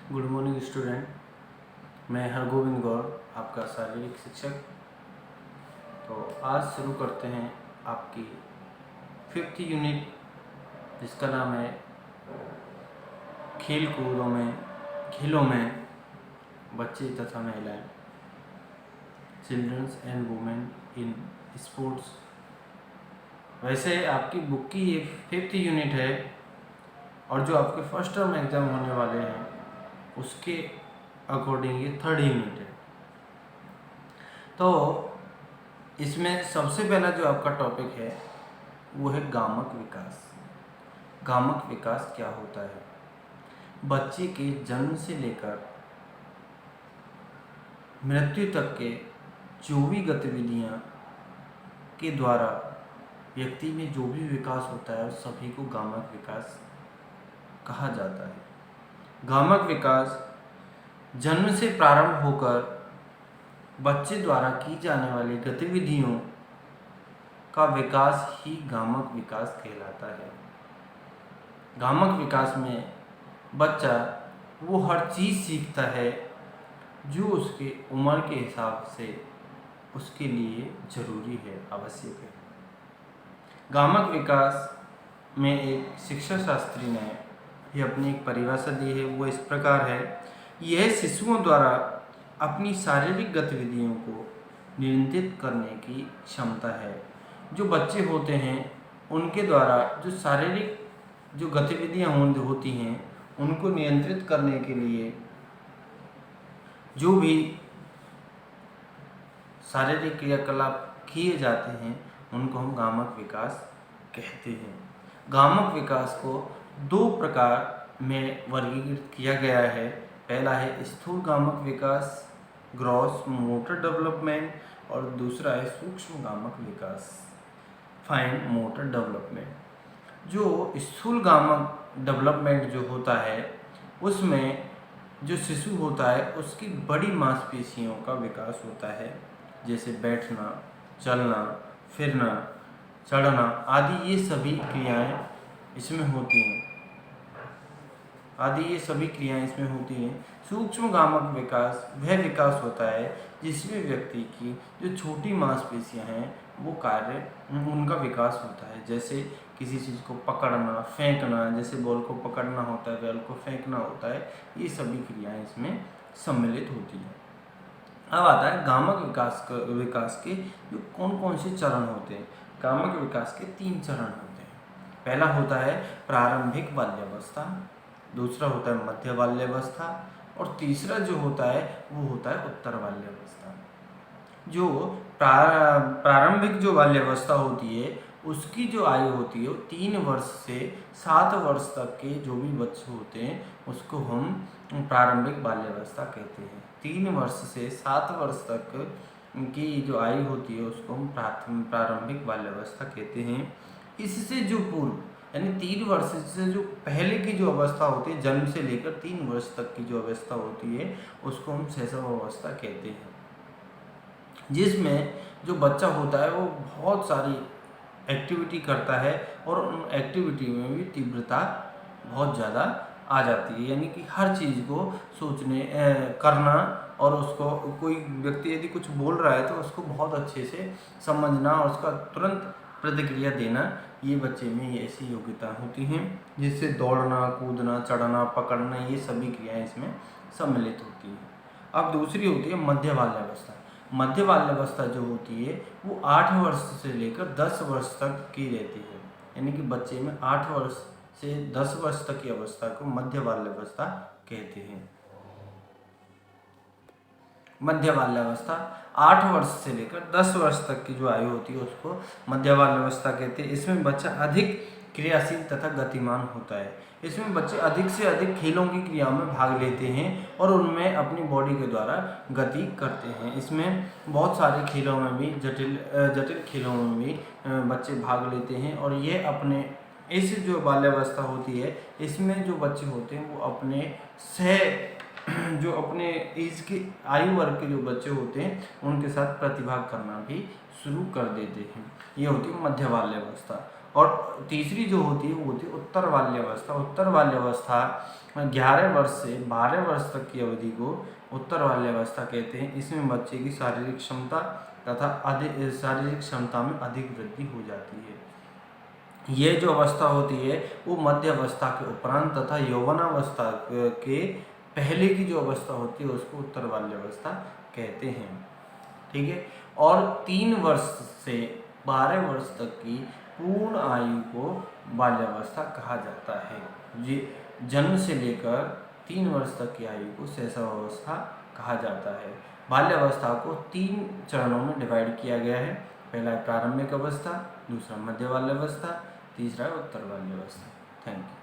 Good morning student. मैं हरगोविंद गौर, आपका शारीरिक शिक्षक। तो आज शुरू करते हैं आपकी 5th यूनिट, जिसका नाम है खेलों में बच्चे तथा महिलाएं, children's and women in sports. वैसे आपकी बुक की ये 5th यूनिट है और जो आपके फर्स्ट टर्म एग्ज़ाम होने वाले हैं उसके अकॉर्डिंग ये 3rd यूनिट है। तो इसमें सबसे पहला जो आपका टॉपिक है वो है गामक विकास। गामक विकास क्या होता है? बच्चे के जन्म से लेकर मृत्यु तक के जो भी गतिविधियां के द्वारा व्यक्ति में जो भी विकास होता है उस सभी को गामक विकास कहा जाता है। गामक विकास जन्म से प्रारंभ होकर बच्चे द्वारा की जाने वाली गतिविधियों का विकास ही गामक विकास कहलाता है। गामक विकास में बच्चा वो हर चीज़ सीखता है जो उसके उम्र के हिसाब से उसके लिए जरूरी है, आवश्यक है। गामक विकास में एक शिक्षा शास्त्री ने ये अपनी एक परिभाषा दी है, वो इस प्रकार है: यह शिशुओं द्वारा अपनी शारीरिक गतिविधियों को नियंत्रित करने की क्षमता है। जो बच्चे होते हैं उनके द्वारा जो शारीरिक जो गतिविधियां होती हैं उनको नियंत्रित करने के लिए जो भी शारीरिक क्रियाकलाप किए जाते हैं उनको हम गामक विकास कहते हैं। गामक विकास को 2 प्रकार में वर्गीकृत किया गया है। पहला है स्थूल गामक विकास, ग्रॉस मोटर डेवलपमेंट, और दूसरा है सूक्ष्म गामक विकास, फाइन मोटर डेवलपमेंट। जो स्थूल गामक डेवलपमेंट जो होता है उसमें जो शिशु होता है उसकी बड़ी मांसपेशियों का विकास होता है, जैसे बैठना, चलना, फिरना, चढ़ना आदि ये सभी क्रियाएं इसमें होती हैं। सूक्ष्म गामक विकास वह विकास होता है जिसमें व्यक्ति की जो छोटी मांसपेशियां हैं वो उनका विकास होता है, जैसे किसी चीज़ को पकड़ना, फेंकना, जैसे बॉल को पकड़ना होता है, बॉल को फेंकना होता है, ये सभी क्रियाएं इसमें सम्मिलित होती हैं। अब आता है गामक विकास के जो कौन कौन से चरण होते हैं। गामक विकास के 3 चरण होते हैं। पहला होता है प्रारंभिक बाल्यावस्था, दूसरा होता है मध्य बाल्यावस्था, और तीसरा जो होता है वो होता है उत्तर बाल्यावस्था। जो प्रारंभिक जो बाल्यावस्था होती है उसकी जो आयु होती है वो 3 वर्ष से 7 वर्ष तक के जो भी बच्चे होते हैं उसको हम प्रारंभिक बाल्यावस्था कहते हैं। 3 वर्ष से 7 वर्ष तक की जो आयु होती है उसको हम प्रारंभिक बाल्यावस्था कहते हैं। इससे जो पूर्व यानी 3 वर्ष से जो पहले की जो अवस्था होती है, जन्म से लेकर 3 वर्ष तक की जो अवस्था होती है उसको हम शैशव अवस्था कहते हैं, जिसमें जो बच्चा होता है वो बहुत सारी एक्टिविटी करता है और उन एक्टिविटी में भी तीव्रता बहुत ज़्यादा आ जाती है, यानी कि हर चीज़ को सोचने करना, और उसको कोई व्यक्ति यदि कुछ बोल रहा है तो उसको बहुत अच्छे से समझना और उसका तुरंत प्रतिक्रिया देना, ये बच्चे में ये ऐसी योग्यता होती हैं जिससे दौड़ना, कूदना, चढ़ना, पकड़ना ये सभी क्रियाएं इसमें सम्मिलित होती हैं। अब दूसरी होती है मध्य बाल्यावस्था। मध्य बाल्यावस्था जो होती है वो 8 वर्ष से लेकर 10 वर्ष तक की रहती है, यानी कि बच्चे में 8 वर्ष से 10 वर्ष तक की अवस्था को मध्य बाल्यावस्था कहते हैं। मध्य बाल्यावस्था 8 वर्ष से लेकर 10 वर्ष तक की जो आयु होती है उसको मध्य बाल्यावस्था कहते हैं। इसमें बच्चा अधिक क्रियाशील तथा गतिमान होता है। इसमें बच्चे अधिक से अधिक खेलों की क्रियाओं में भाग लेते हैं और उनमें अपनी बॉडी के द्वारा गति करते हैं। इसमें बहुत सारे खेलों में भी जटिल खेलों में भी बच्चे भाग लेते हैं, और ये अपने इस जो बाल्यावस्था होती है इसमें जो बच्चे होते हैं वो अपने एज के आयु वर्ग के जो बच्चे होते हैं उनके साथ प्रतिभाग करना भी शुरू कर देते हैं। ये होती है मध्य बाल्यावस्था। और तीसरी जो होती है वो होती है उत्तर बाल्यावस्था। उत्तर बाल्यावस्था 11 वर्ष से 12 वर्ष तक की अवधि को उत्तर बाल्यावस्था कहते हैं। इसमें बच्चे की शारीरिक क्षमता तथा शारीरिक क्षमता में अधिक वृद्धि हो जाती है। ये जो अवस्था होती है वो मध्य अवस्था के उपरांत तथा यौवनावस्था के पहले की जो अवस्था होती है उसको उत्तर बाल्यावस्था कहते हैं। ठीक है। और 3 वर्ष से 12 वर्ष तक की पूर्ण आयु को बाल्यावस्था कहा जाता है। ये जन्म से लेकर 3 वर्ष तक की आयु को शैशवावस्था कहा जाता है। बाल्यावस्था को 3 चरणों में डिवाइड किया गया है। पहला प्रारंभिक अवस्था, दूसरा मध्य बाल्यावस्था, तीसरा उत्तर बाल्यावस्था। Thank you.